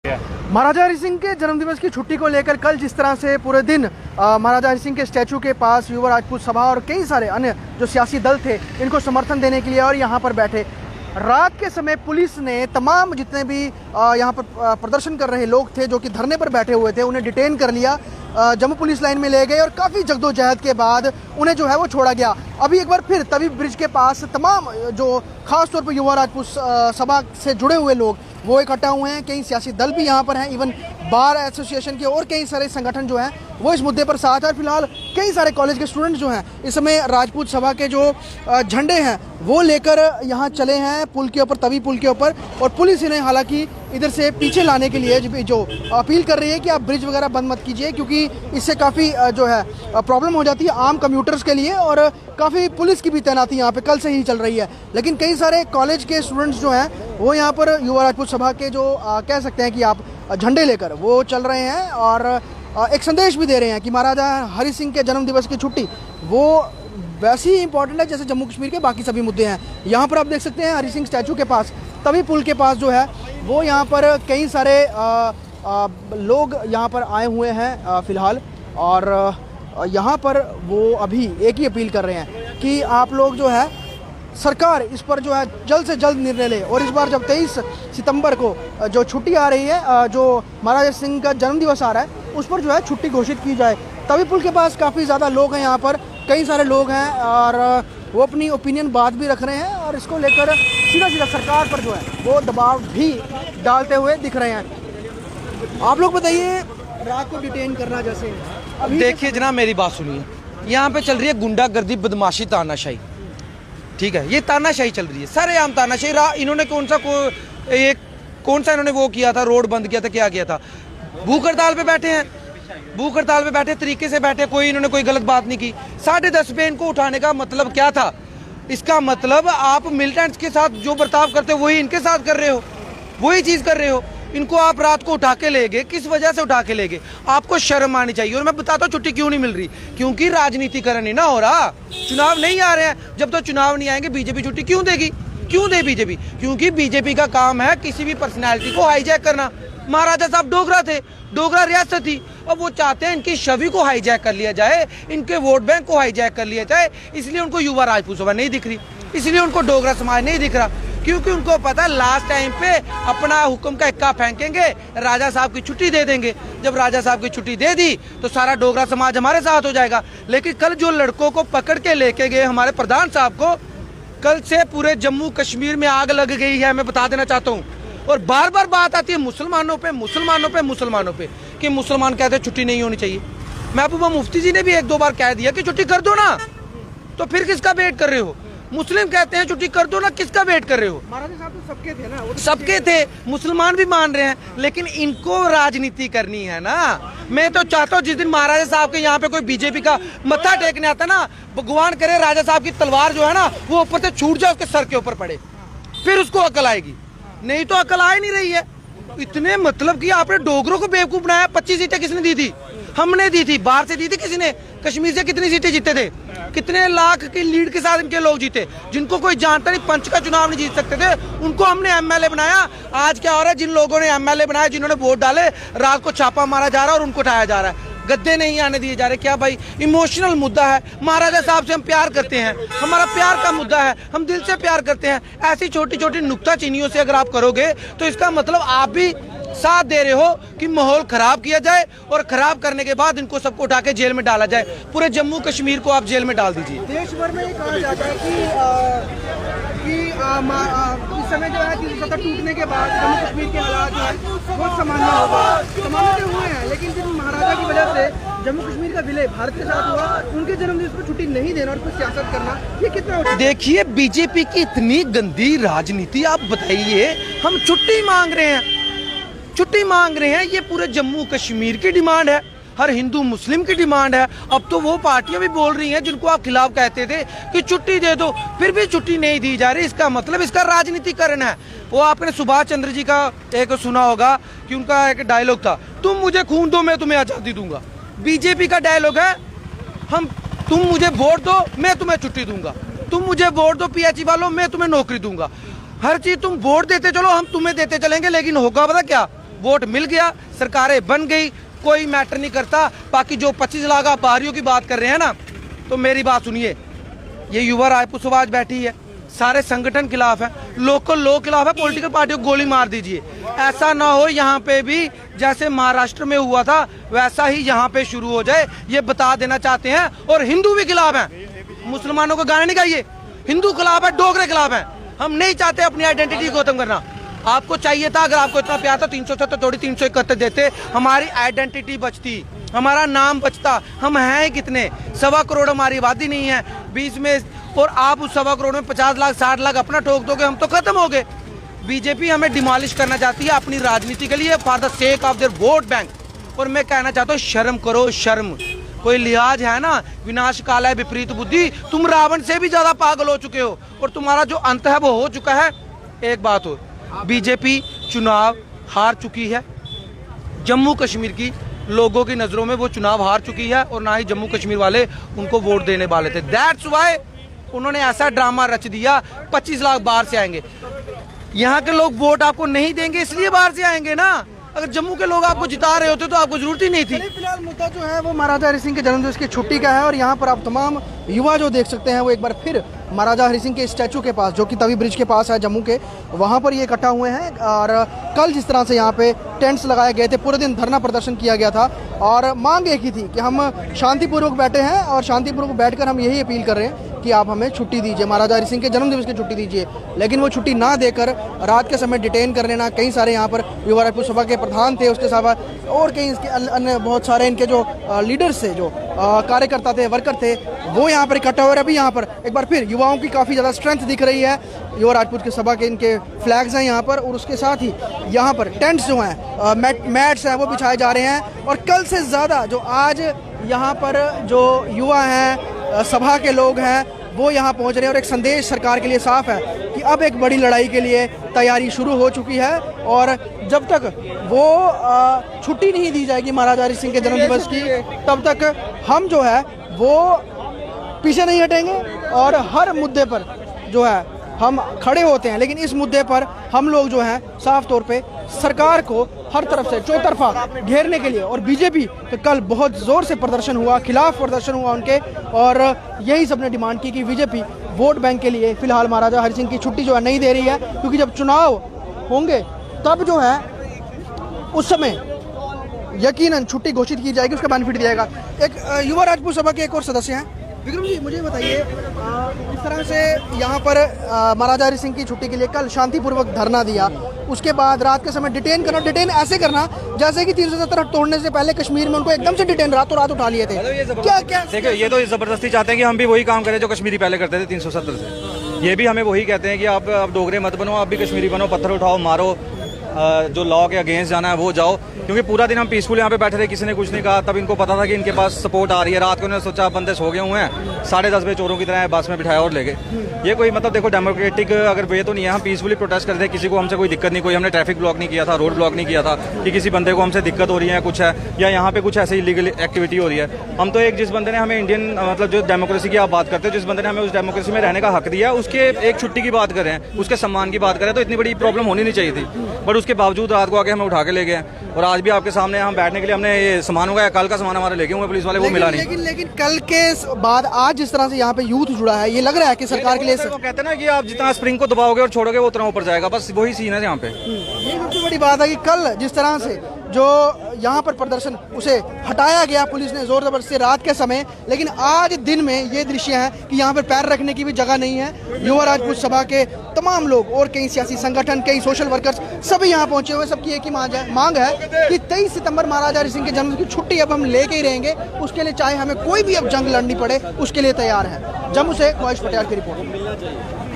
महाराजा हरि सिंह के जन्मदिवस की छुट्टी को लेकर कल जिस तरह से पूरे दिन महाराजा हरि सिंह के स्टैचू के पास युवा राजपूत सभा और कई सारे अन्य जो सियासी दल थे इनको समर्थन देने के लिए और यहाँ पर बैठे, रात के समय पुलिस ने तमाम जितने भी यहाँ पर प्रदर्शन कर रहे लोग थे जो कि धरने पर बैठे हुए थे उन्हें डिटेन कर लिया, जम्मू पुलिस लाइन में ले गए और काफ़ी जद्दोजहद के बाद उन्हें जो है वो छोड़ा गया। अभी एक बार फिर तवी ब्रिज के पास तमाम जो खास तौर पर युवा राजपूत सभा से जुड़े हुए लोग वो इकट्ठा हुए हैं, कई सियासी दल भी यहाँ पर हैं, इवन बार एसोसिएशन के और कई सारे संगठन जो हैं वो इस मुद्दे पर साथ है। फिलहाल कई सारे कॉलेज के स्टूडेंट्स जो हैं इस समय राजपूत सभा के जो झंडे हैं वो लेकर यहाँ चले हैं पुल के ऊपर, तवी पुल के ऊपर, और पुलिस इन्हें हालांकि इधर से पीछे लाने के लिए जो अपील कर रही है कि आप ब्रिज वगैरह बंद मत कीजिए क्योंकि इससे काफ़ी जो है प्रॉब्लम हो जाती है आम कम्यूटर्स के लिए, और काफ़ी पुलिस की भी तैनाती यहाँ पे कल से ही चल रही है। लेकिन कई सारे कॉलेज के स्टूडेंट्स जो हैं वो यहाँ पर युवा राजपूत सभा के जो कह सकते हैं कि आप झंडे लेकर वो चल रहे हैं और एक संदेश भी दे रहे हैं कि महाराजा हरि सिंह के जन्मदिवस की छुट्टी वो वैसे ही इंपॉर्टेंट है जैसे जम्मू कश्मीर के बाकी सभी मुद्दे हैं। यहाँ पर आप देख सकते हैं हरि सिंह स्टैचू के पास, तवी पुल के पास जो है वो यहाँ पर कई सारे लोग यहाँ पर आए हुए हैं फिलहाल, और यहाँ पर वो अभी एक ही अपील कर रहे हैं कि आप लोग जो है सरकार इस पर जो है जल्द से जल्द निर्णय ले, और इस बार जब 23 सितंबर को जो छुट्टी आ रही है, जो महाराजा सिंह का जन्मदिवस आ रहा है उस पर जो है छुट्टी घोषित की जाए। तवी पुल के पास काफ़ी ज़्यादा लोग हैं, यहाँ पर कई सारे लोग हैं और वो अपनी ओपिनियन बात भी रख रहे हैं और इसको लेकर सीधा सरकार पर जो है वो दबाव भी डालते हुए दिख रहे हैं। आप लोग बताइए, रात को डिटेन करना जैसे अभी देखिए जनाब, मेरी बात सुनिए, यहाँ पे चल रही है गुंडागर्दी, बदमाशी, तानाशाही, ठीक है, ये तानाशाही चल रही है, सरेआम तानाशाही। इन्होंने कौन सा इन्होंने वो किया था, रोड बंद किया था, क्या किया था? भूख हड़ताल पे बैठे हैं, भूख हड़ताल पे बैठे तरीके से बैठे, इन्होंने कोई गलत बात नहीं की। 10:30 पे इनको उठाने का मतलब क्या था? इसका मतलब आप मिलिटेंट्स के साथ जो बर्ताव करते हो वही इनके साथ कर रहे हो, वही चीज कर रहे हो। इनको आप रात को उठा के ले गए, किस वजह से उठा के ले गए? आपको शर्म आनी चाहिए। और मैं बताता हूँ छुट्टी क्यों नहीं मिल रही, क्योंकि राजनीतिकरण नहीं ना हो रहा, चुनाव नहीं आ रहे हैं। जब तो चुनाव नहीं आएंगे बीजेपी छुट्टी क्यों देगी? क्यों दे बीजेपी? क्योंकि बीजेपी का काम है किसी भी पर्सनैलिटी को हाईजैक करना। महाराजा साहब डोगरा थे, डोगरा रियासत थी, अब वो चाहते हैं इनकी छवि को हाईजैक कर लिया जाए, इनके वोट बैंक को हाईजैक कर लिया जाए, इसलिए उनको युवा राजपूत सभा नहीं दिख रही, इसलिए उनको डोगरा समाज नहीं दिख रहा, क्योंकि उनको पता है लास्ट टाइम पे अपना हुक्म का इक्का फेंकेंगे, राजा साहब की छुट्टी दे देंगे। जब राजा साहब की छुट्टी दे दी तो सारा डोगरा समाज हमारे साथ हो जाएगा। लेकिन कल जो लड़कों को पकड़ के लेके गए हमारे प्रधान साहब को, कल से पूरे जम्मू कश्मीर में आग लग गई है, मैं बता देना चाहता हूँ। और बार बार बात आती है मुसलमानों पे कि मुसलमान कहते हैं छुट्टी नहीं होनी चाहिए। महबूबा मुफ्ती जी ने भी 1-2 बार कह दिया कि छुट्टी कर दो ना, तो फिर किसका वेट कर रहे हो? मुस्लिम कहते हैं छुट्टी कर दो ना, किसका वेट कर रहे हो? महाराजा साहब तो सबके थे ना, सबके थे, मुसलमान भी मान रहे हैं, लेकिन इनको राजनीति करनी है ना। मैं तो चाहता हूँ जिस दिन महाराजा साहब के यहाँ पे कोई बीजेपी का मत्था टेकने आता ना, भगवान करे राजा साहब की तलवार जो है ना वो ऊपर से छूट जाए, उसके सर के ऊपर पड़े, फिर उसको अकल आएगी, नहीं तो अकल आ ही नहीं रही है। इतने मतलब कि आपने डोगरों को बेवकूफ बनाया। 25 सीटें किसने दी थी? हमने दी थी, बाहर से दी थी किसी ने? कश्मीर से कितनी सीटें जीते थे? कितने लाख की लीड के साथ इनके लोग जीते, जिनको कोई जानता नहीं, पंच का चुनाव नहीं जीत सकते थे, उनको हमने एमएलए बनाया। आज क्या हो रहा है? जिन लोगों ने एमएलए बनाया, जिन्होंने वोट डाले, रात को छापा मारा जा रहा है और उनको उठाया जा रहा है, गद्दे नहीं आने दिए जा रहे। क्या भाई, इमोशनल मुद्दा है। महाराजा साहब से हम प्यार करते हैं, हमारा प्यार का मुद्दा है, हम दिल से प्यार करते हैं। ऐसी छोटी छोटी नुक्ताचीनियों से अगर आप करोगे तो इसका मतलब आप भी साथ दे रहे हो कि माहौल खराब किया जाए, और खराब करने के बाद इनको सबको उठा के जेल में डाला जाए। पूरे जम्मू कश्मीर को आप जेल में डाल दीजिए। देश भर में ये कहा जाता है कि इस समय जो है कि सत्ता टूटने के बाद जम्मू कश्मीर के हालात जो है बहुत सामान्य हुए हैं, लेकिन जिन महाराजा की वजह से जम्मू कश्मीर का विलय भारत के साथ हुआ, उनके जन्मदिवस पर छुट्टी नहीं देना और कुछ सियासत करना, ये कितना? देखिए बीजेपी की इतनी गंदी राजनीति, आप बताइए, हम छुट्टी मांग रहे हैं, छुट्टी मांग रहे हैं, ये पूरे जम्मू कश्मीर की डिमांड है, हर हिंदू मुस्लिम की डिमांड है। अब तो वो पार्टियां भी बोल रही हैं जिनको आप खिलाफ कहते थे कि छुट्टी दे दो, फिर भी छुट्टी नहीं दी जा रही। इसका मतलब इसका राजनीतिकरण है। वो आपने सुभाष चंद्र जी का एक सुना होगा कि उनका एक डायलॉग था, तुम मुझे खून दो मैं तुम्हें आजादी दूंगा। बीजेपी का डायलॉग है, तुम मुझे वोट दो मैं तुम्हें छुट्टी दूंगा, तुम मुझे वोट दो पीएचई वालों मैं तुम्हें नौकरी दूंगा। हर चीज तुम वोट देते चलो, हम तुम्हें देते चलेंगे, लेकिन होगा पता क्या? वोट मिल गया, सरकारें बन गई, कोई मैटर नहीं करता। बाकी जो 25 लाख आप बाहरियों की बात कर रहे हैं ना, तो मेरी बात सुनिए, ये युवा राजपूत सभा आज बैठी है, सारे संगठन खिलाफ है, लोकल लोग खिलाफ है, पॉलिटिकल पार्टियों को गोली मार दीजिए। ऐसा ना हो यहाँ पे भी जैसे महाराष्ट्र में हुआ था वैसा ही यहाँ पे शुरू हो जाए, ये बता देना चाहते हैं। और हिंदू भी खिलाफ हैं, मुसलमानों को गाने नहीं गाइए, हिंदू खिलाफ है, डोगरे खिलाफ है। हम नहीं चाहते अपनी आइडेंटिटी को खत्म करना। आपको चाहिए था, अगर आपको इतना प्यार था 370 थोड़ी 371 देते, हमारी आइडेंटिटी बचती, हमारा नाम बचता। हम हैं कितने, 1.25 करोड़ हमारी आबादी नहीं है 20 में, और आप उस 1.25 करोड़ में 50 लाख 60 लाख अपना ठोक दोगे, हम तो खत्म हो गए। बीजेपी हमें डिमोलिश करना चाहती है अपनी राजनीति के लिए, for the sake of their vote bank. और मैं कहना चाहता हूँ शर्म करो, शर्म, कोई लिहाज है ना। विनाश काल है विपरीत बुद्धि, तुम रावण से भी ज्यादा पागल हो चुके हो और तुम्हारा जो अंत है वो हो चुका है। एक बात हो, बीजेपी चुनाव हार चुकी है, जम्मू कश्मीर की लोगों की नजरों में वो चुनाव हार चुकी है, और ना ही जम्मू कश्मीर वाले उनको वोट देने वाले थे। दैट्स व्हाई उन्होंने ऐसा ड्रामा रच दिया, 25 लाख बाहर से आएंगे। यहाँ के लोग वोट आपको नहीं देंगे इसलिए बाहर से आएंगे ना। अगर जम्मू के लोग आपको जिता रहे होते तो आपको जरूरत ही नहीं थी। फिलहाल मुद्दा जो है वो महाराजा हरि सिंह के जन्मदिवस की छुट्टी का है, और यहाँ पर आप तमाम युवा जो देख सकते हैं वो एक बार फिर महाराजा हरि सिंह के स्टैचू के पास, जो कि तवी ब्रिज के पास है जम्मू के, वहाँ पर ये इकट्ठा हुए हैं। और कल जिस तरह से यहाँ पे टेंट्स लगाए गए थे, पूरे दिन धरना प्रदर्शन किया गया था, और मांग एक ही थी कि हम शांतिपूर्वक बैठे हैं और शांतिपूर्वक बैठकर हम यही अपील कर रहे हैं कि आप हमें छुट्टी दीजिए, महाराजा हरि सिंह के जन्मदिवस की छुट्टी दीजिए। लेकिन वो छुट्टी ना देकर रात के समय डिटेन कर लेना, कई सारे यहाँ पर युवा राजपूत सभा के प्रधान थे, उसके साथ और कई इसके अन्य बहुत सारे इनके जो लीडर्स थे, जो कार्यकर्ता थे, वर्कर थे, वो यहाँ पर इकट्ठा हो रहे। अभी यहाँ पर एक बार फिर युवाओं की काफ़ी ज़्यादा स्ट्रेंथ दिख रही है। युवा राजपूत की सभा के इनके फ्लैग्स हैं यहाँ पर, और उसके साथ ही यहाँ पर टेंट्स जो हैं, मैट्स हैं, वो बिछाए जा रहे हैं। और कल से ज़्यादा जो आज यहाँ पर जो युवा हैं, सभा के लोग हैं, वो यहाँ पहुँच रहे हैं। और एक संदेश सरकार के लिए साफ है कि अब एक बड़ी लड़ाई के लिए तैयारी शुरू हो चुकी है, और जब तक वो छुट्टी नहीं दी जाएगी महाराजा हरि सिंह के जन्मदिवस की, तब तक हम जो है वो पीछे नहीं हटेंगे। और हर मुद्दे पर जो है हम खड़े होते हैं, लेकिन इस मुद्दे पर हम लोग जो हैं साफ तौर पे सरकार को हर तरफ से चौतरफा घेरने के लिए, और बीजेपी के कल बहुत ज़ोर से प्रदर्शन हुआ, खिलाफ प्रदर्शन हुआ उनके, और यही सबने डिमांड की कि बीजेपी वोट बैंक के लिए फिलहाल महाराजा हरि सिंह की छुट्टी जो है नहीं दे रही है, क्योंकि जब चुनाव होंगे तब जो है उस समय यकीनन छुट्टी घोषित की जाएगी, उसका बेनिफिट दिएगा। एक युवा राजपूत सभा के एक और सदस्य हैं, विक्रम जी, मुझे बताइए, इस तरह से यहाँ पर महाराजा हरि सिंह की छुट्टी के लिए कल शांतिपूर्वक धरना दिया, उसके बाद रात के समय डिटेन करना, डिटेन ऐसे करना जैसे कि 370 तोड़ने से पहले कश्मीर में उनको एकदम से डिटेन रातों रात उठा लिए थे। क्या क्या देखो, ये तो जबरदस्ती चाहते हैं कि हम भी वही काम करें जो कश्मीरी पहले करते थे 370 से। ये भी हमें वही कहते हैं कि आप अब डोगरे मत बनो, आप भी कश्मीरी बनो, पत्थर उठाओ, मारो, जो लॉ के अगेंस्ट जाना है वो जाओ। क्योंकि पूरा दिन हम पीसफुल यहाँ पे बैठे थे, किसी ने कुछ नहीं कहा। तब इनको पता था कि इनके पास सपोर्ट आ रही है। रात को उन्होंने सोचा बंदे सो गए हुए हैं, 10:30 बजे चोरों की तरह बस में बिठाया और ले गए। ये कोई मतलब देखो डेमोक्रेटिक अगर वे तो नहीं है। हम पीसफुली प्रोटेस्ट करते हैं, किसी को हमसे कोई दिक्कत नहीं, कोई हमने ट्रैफिक ब्लॉक नहीं किया था, रोड ब्लॉक नहीं किया था कि किसी बंदे को हमसे दिक्कत हो रही है कुछ है, या यहाँ पे कुछ ऐसी इलीगल एक्टिविटी हो रही है। हम तो एक जिस बंदे ने हमें इंडियन मतलब जो डेमोक्रेसी की आप बात करते हैं, जिस बंदे ने हमें उस डेमोक्रेसी में रहने का हक दिया, उसके एक छुट्टी की बात करें, उसके सम्मान की बात करें, तो इतनी बड़ी प्रॉब्लम होनी नहीं चाहिए थी। बट उसके बावजूद रात को आके हमें उठा के ले गए, और आज भी आपके सामने हम बैठने के लिए हमने ये सामान होगा, कल का सामान हमारे लेके हुए पुलिस वाले, वो मिला नहीं। लेकिन कल के बाद आज जिस तरह से यहाँ पे यूथ जुड़ा है, ये लग रहा है कि सरकार के लिए वो कहते हैं ना कि आप जितना स्प्रिंग को दबाओगे और छोड़ोगे वो उतना ऊपर जाएगा, बस वही सीन है यहाँ पे। ये सबसे बड़ी बात है कि कल जिस तरह से जो यहाँ पर प्रदर्शन उसे हटाया गया पुलिस ने जोर जबरदस्ती रात के समय, लेकिन आज दिन में ये दृश्य है कि यहाँ पर पैर रखने की भी जगह नहीं है। युवा राजपूत सभा के तमाम लोग और कई सियासी संगठन, कई सोशल वर्कर्स सभी यहाँ पहुंचे हुए। सबकी एक ही मांग है कि 23 सितंबर महाराजा हरि सिंह के जन्म की छुट्टी अब हम लेके ही रहेंगे, उसके लिए चाहे हमें कोई भी अब जंग लड़नी पड़े, उसके लिए तैयार है। जम्मू से ख्वाहिश पटेल की रिपोर्ट।